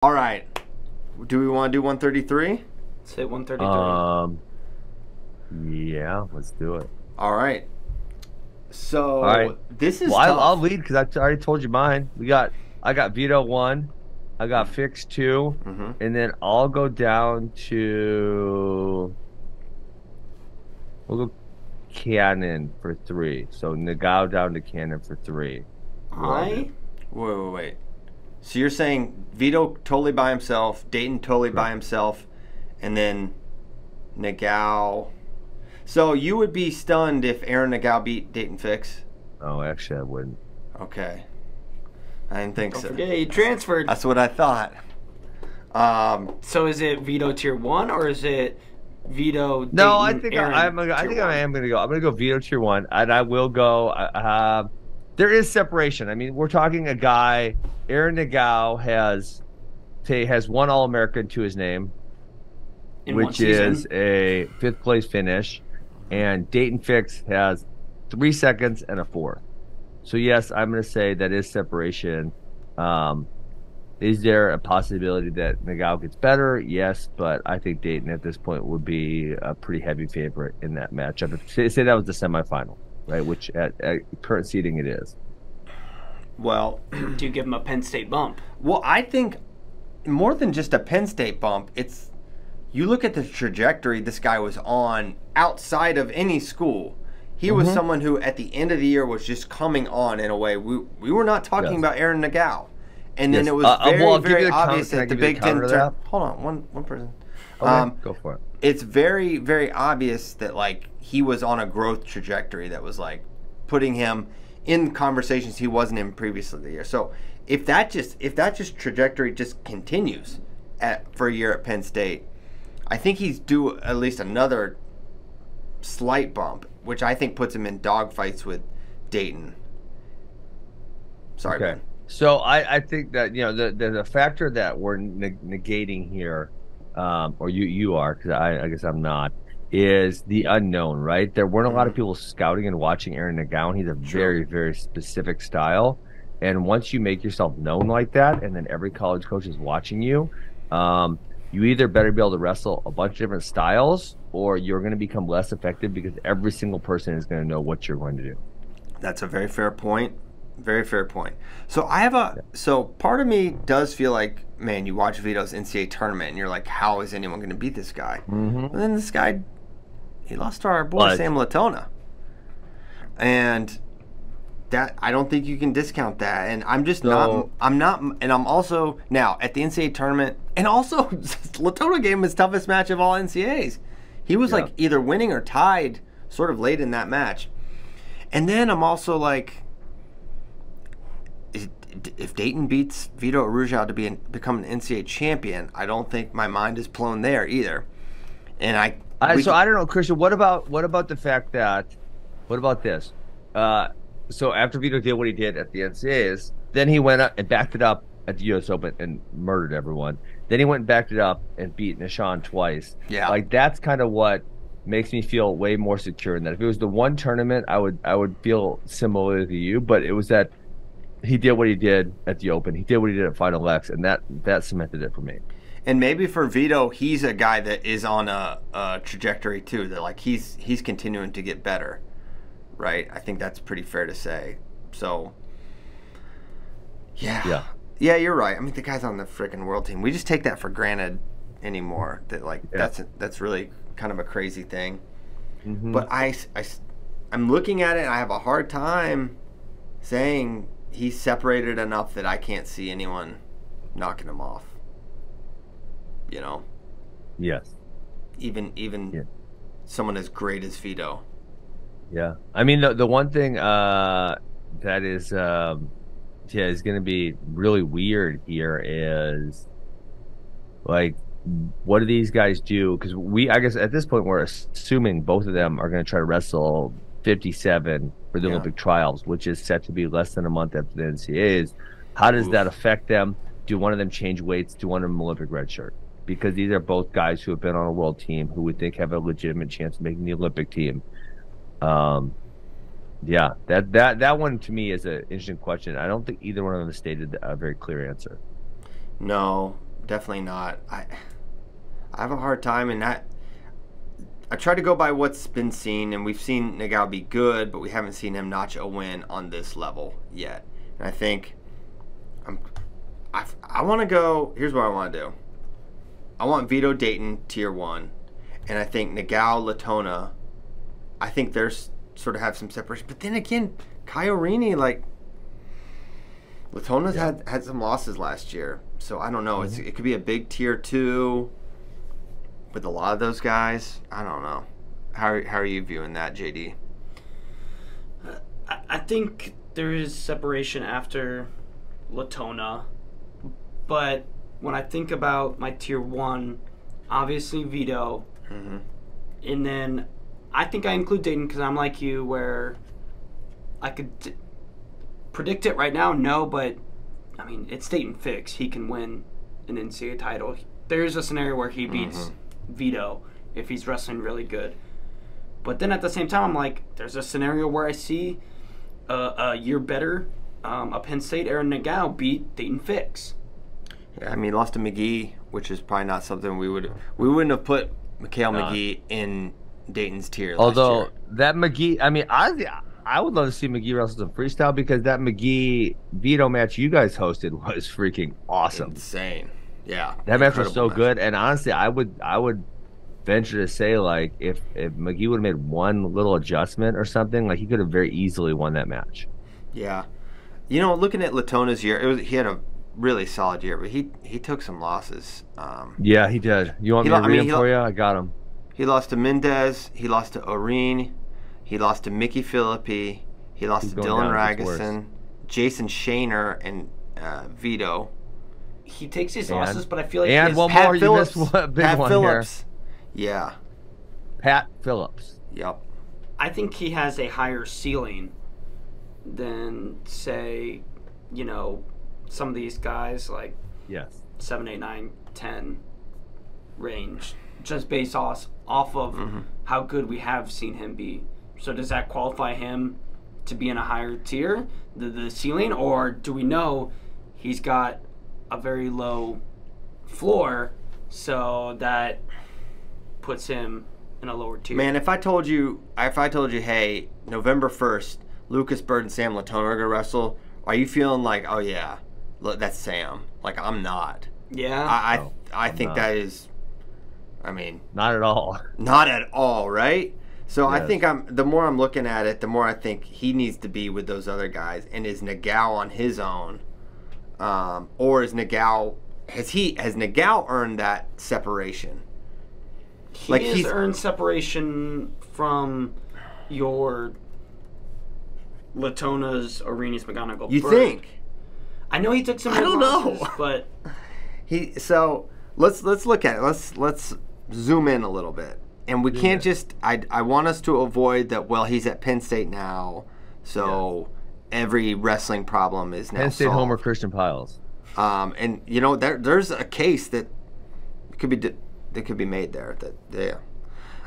All right. Do we want to do 133? Let's hit 133. Yeah, let's do it. All right. So All right. this is Well, tough. I'll lead because I already told you mine. I got Vito 1, I got Fix 2, and then I'll go down to we'll go Cannon for 3. So Nagao down to Cannon for 3. Wait. So you're saying Vito totally by himself, Daton totally by himself, and then Nagao. So you would be stunned if Aaron Nagao beat Daton Fix? Oh, actually, I wouldn't. Okay. I didn't think Don't so. forget, he transferred. That's what I thought. So is it Vito tier 1 or is it Vito? No, Daton, I think Aaron, I am going to go. I'm going to go Vito tier 1, and I will go. There is separation. I mean, we're talking a guy. Aaron Nagao has one All-American to his name, which is a 5th place finish, and Daton Fix has 3 seconds and a 4th. So yes, I'm going to say that is separation. Is there a possibility that Nagao gets better? Yes, but I think Daton at this point would be a pretty heavy favorite in that matchup. Say that was the semifinal, right? Which at current seeding it is. Well, do you give him a Penn State bump? Well, I think more than just a Penn State bump, it's you look at the trajectory this guy was on outside of any school. He was someone who at the end of the year was just coming on in a way. We were not talking about Aaron Nagao. And then it was very obvious that the Big Ten hold on, one person. Okay, go for it. It's very, very obvious that like he was on a growth trajectory that was like putting him in conversations he wasn't in previously the year. So if that just trajectory just continues for a year at Penn State, I think he's due at least another slight bump, which I think puts him in dogfights with Daton. Sorry, Ben. So I think that the factor that we're negating here, or you are, because I guess I'm not, is the unknown, right? There weren't a lot of people scouting and watching Aaron Nagao. He's a very, very specific style. And once you make yourself known like that, and then every college coach is watching you, you either better be able to wrestle a bunch of different styles, or you're going to become less effective because every single person is going to know what you're going to do. That's a very fair point. Very fair point. So so part of me does feel like, man, you watch Vito's NCAA tournament and you're like, how is anyone going to beat this guy? But then this guy, he lost to our boy Sam Latona, and that I don't think you can discount that. And I'm just not. And I'm also now at the NCAA tournament, and also Latona gave him his toughest match of all NCAAs. He was like either winning or tied, sort of late in that match. And then I'm also like, if Daton beats Vito Arujau to become an NCAA champion, I don't think my mind is blown there either. And I don't know, Christian. What about the fact that? What about this? So after Vito did what he did at the NCAAs, then he went up and backed it up at the U.S. Open and murdered everyone. Then he went and backed it up and beat Nishan twice. Yeah, like that's kind of what makes me feel way more secure in that. If it was the one tournament, I would feel similar to you, but it was that he did what he did at the Open. He did what he did at Final X, and that cemented it for me. And maybe for Vito, he's a guy that is on a trajectory too. That like he's continuing to get better, right? I think that's pretty fair to say. So, yeah, you're right. I mean, the guy's on the freaking world team. We just take that for granted anymore. That like that's really kind of a crazy thing. But I'm looking at it, and I have a hard time saying he's separated enough that I can't see anyone knocking him off. You know? Yes. Even someone as great as Vito. Yeah. I mean, the one thing that is is going to be really weird here is, like, what do these guys do? Because I guess at this point, we're assuming both of them are going to try to wrestle 57 for the Olympic trials, which is set to be less than a month after the NCAAs. How does that affect them? Do one of them change weights? Do one of them Olympic redshirt? Because these are both guys who have been on a world team who would think have a legitimate chance of making the Olympic team. That one to me is an interesting question. I don't think either one of them stated a very clear answer. No, definitely not. I have a hard time, and I try to go by what's been seen, and we've seen Nagao be good, but we haven't seen him notch a win on this level yet. And I think I want to go. Here's what I want to do. I want Vito Daton tier 1, and I think Nagao Latona. I think there's sort of have some separation, but then again, Kyorini, like Latona's had some losses last year, so I don't know. It could be a big tier 2 with a lot of those guys. I don't know. How are you viewing that, JD? I think there is separation after Latona, but when I think about my tier 1, obviously Vito, and then I think I include Daton because I'm like you, where I could predict it right now. No, but I mean it's Daton fix. He can win an NCAA title. There's a scenario where he beats Vito if he's wrestling really good. But then at the same time, I'm like, there's a scenario where I see a year better, a Penn State Aaron Nagao beat Daton fix. Yeah, I mean, lost to McGee, which is probably not something we wouldn't have put Mikhail McGee in Dayton's tier. Although last year. that McGee, I mean, I would love to see McGee wrestle some freestyle because that McGee Vito match you guys hosted was freaking awesome. Insane. Yeah. That match was so good, and honestly, I would venture to say, like, if McGee would have made one little adjustment or something, like, he could have very easily won that match. Yeah. You know, looking at Latona's year, he had a really solid year, but he took some losses. Yeah, he did. You want me to read him for you? I got him. He lost to Mendez. He lost to Oreen. He lost to Mickey Philippi. He lost to Dylan Ragusan, Jason Shaner, and Vito. He takes these losses, but I feel like and one more. You missed a big Pat one Phillips. here. Yeah. Pat Phillips. Yep. I think he has a higher ceiling than, say, you know, some of these guys like 7, 8, 9, 10 range, just based off of how good we have seen him be. So does that qualify him to be in a higher tier, the ceiling, or do we know he's got a very low floor, so that puts him in a lower tier? Man, if I told you, hey, November 1st, Lucas Bird and Sam Latona are gonna wrestle, are you feeling like, oh yeah, look, that's Sam? Like, I'm not. Yeah. I think that is, I mean, not at all. Not at all, right? So yes. I think the more I'm looking at it, the more I think he needs to be with those other guys. And is Nagao on his own, or is Nagao has Nagao earned that separation? He's earned separation from your Latona's, Arenas, McGonigal. You think? I know he took some. I don't losses, know, but so let's look at it. Let's zoom in a little bit. And we can't just. I want us to avoid that. Well, he's at Penn State now, so every wrestling problem is now Penn State solved. homer Christian Piles. And you know there's a case that could be made there.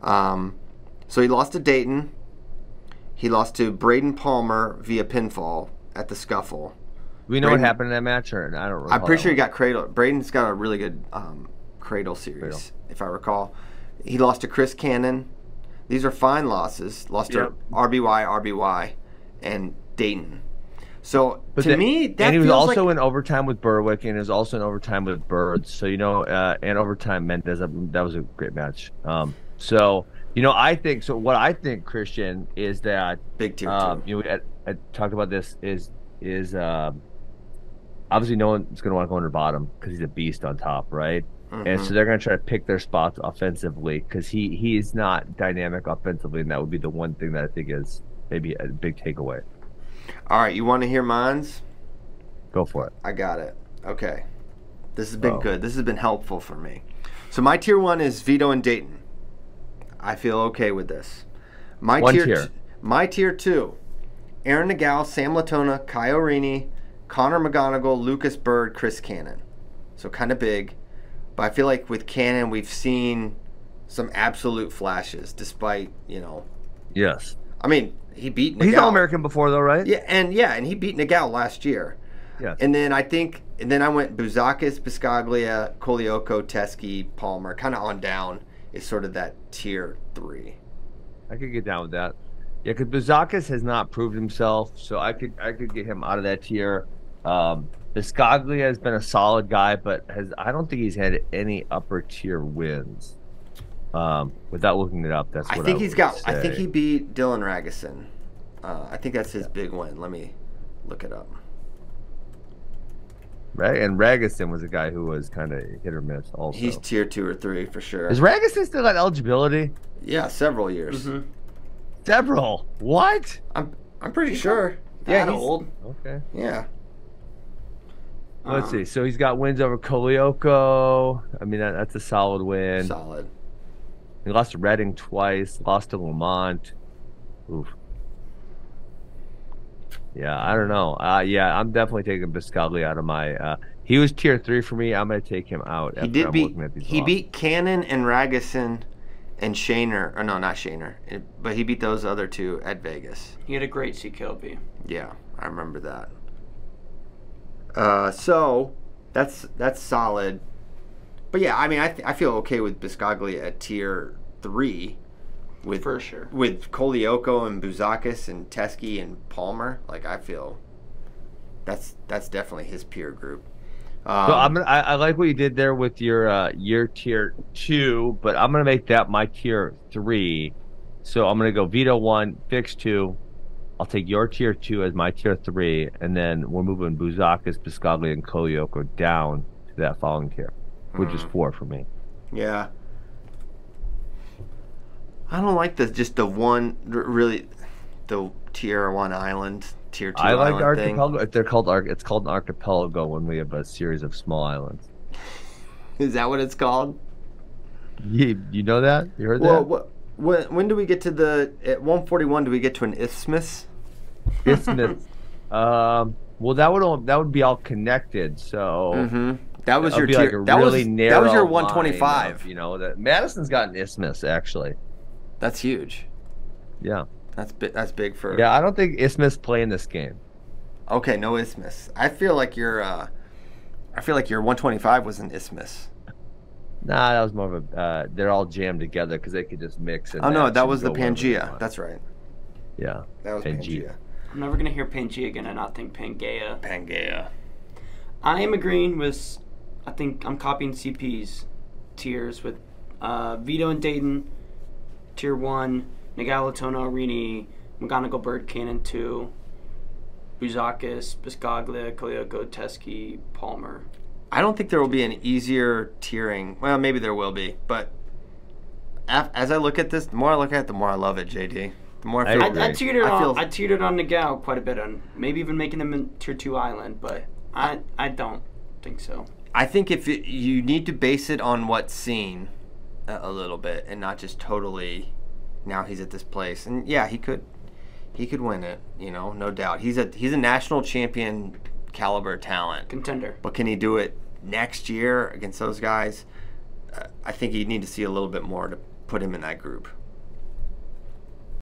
So he lost to Daton. He lost to Braden Palmer via pinfall at the Scuffle. Do we know what happened in that match, or I don't. I'm pretty sure he got cradled. Braden's got a really good cradle series, if I recall. He lost to Chris Cannon. These are fine losses. Lost to RBY, and Daton. So to me, that and he was feels also like, in overtime with Berwick, and he was also in overtime with Birds. So and overtime Mendez. That was a great match. So I think so. What I think, Christian, is that big tier two. I talked about this is obviously no one's going to want to go under bottom because he's a beast on top, right? And so they're going to try to pick their spots offensively because he is not dynamic offensively, and that would be the one thing that I think is maybe a big takeaway. All right, you want to hear mines? Go for it. I got it. Okay. This has been good. This has been helpful for me. So my tier 1 is Vito and Daton. I feel okay with this. My tier 2, Aaron Nagao, Sam Latona, Kai Orini, Connor McGonigal, Lucas Bird, Chris Cannon. So kind of big. But I feel like with Cannon, we've seen some absolute flashes, despite, Yes. I mean, he beat Nagao. He's All-American before, though, right? Yeah, and he beat Nagao last year. Yeah. And then I went Buzakis, Biscaglia, Kolioko, Teskey, Palmer, kind of on down is sort of that tier 3. I could get down with that. Yeah, because Buzakis has not proved himself, so I could get him out of that tier. Biscaglia has been a solid guy, but I don't think he's had any upper tier wins. Without looking it up, that's what I think he's got. I think he beat Dylan Ragusin. I think that's his big win. Let me look it up. Right, and Ragusin was a guy who was kind of hit or miss. Also, he's tier 2 or 3 for sure. Is Ragusin still got eligibility? Yeah, several years. Mm-hmm. Several. What? I'm pretty sure. Yeah, he's old. Okay. Yeah. Let's see. So he's got wins over Kolioko. I mean, that's a solid win. Solid. He lost to Reading twice. Lost to Lamont. Oof. Yeah, I don't know. Yeah, I'm definitely taking Biscaglia out of my. He was tier 3 for me. I'm going to take him out. He beat Cannon and Ragusin and Shaner. Or no, not Shaner. But he beat those other two at Vegas. He had a great CKLB. Yeah, I remember that. So that's solid. But yeah, I mean, I feel okay with Biscaglia at tier 3. For sure. With Kolioko and Buzakis and Teskey and Palmer, like I feel that's definitely his peer group. So I like what you did there with your tier 2, but I'm gonna make that my tier 3. So I'm gonna go Vito 1, Fix 2. I'll take your tier 2 as my tier 3, and then we're moving Buzakis, Biscaglia, and Kolioko down to that following tier, which is 4 for me. Yeah. I don't like the tier 1 island, tier 2 I like island archipelago. It's called an archipelago when we have a series of small islands. Is that what it's called? You know that? You heard that? When do we get to at 141? Do we get to an isthmus? Isthmus. Well, that would be all connected. So that was your tier. Like that was your 125. That Madison's got an isthmus actually. That's huge. Yeah. That's big for. Yeah, I don't think isthmus play in this game. Okay, no isthmus. I feel like your 125 was an isthmus. Nah, that was more of a. They're all jammed together because they could just mix. And that was the Pangea. That's right. Yeah, that was Pangea. I'm never gonna hear Pangea again and not think Pangea. Pangea. I am agreeing with. I think I'm copying CP's tiers with Vito and Daton, tier 1, Nagalitona, Arini, McGonigal, Bird, Cannon 2, Buzakis, Biscaglia, Kolioko, Teskey, Palmer. I don't think there will be an easier tiering. Well, maybe there will be, but as I look at this, the more I look at it, the more I love it, JD. The more I tiered it on Nagao quite a bit, on maybe even making them in tier 2 island, but I don't think so. I think you need to base it on what's seen a little bit, and not just totally. Now he's at this place, and yeah, he could win it. No doubt. He's a national champion caliber talent, contender. But can he do it next year against those guys? I think you need to see a little bit more to put him in that group.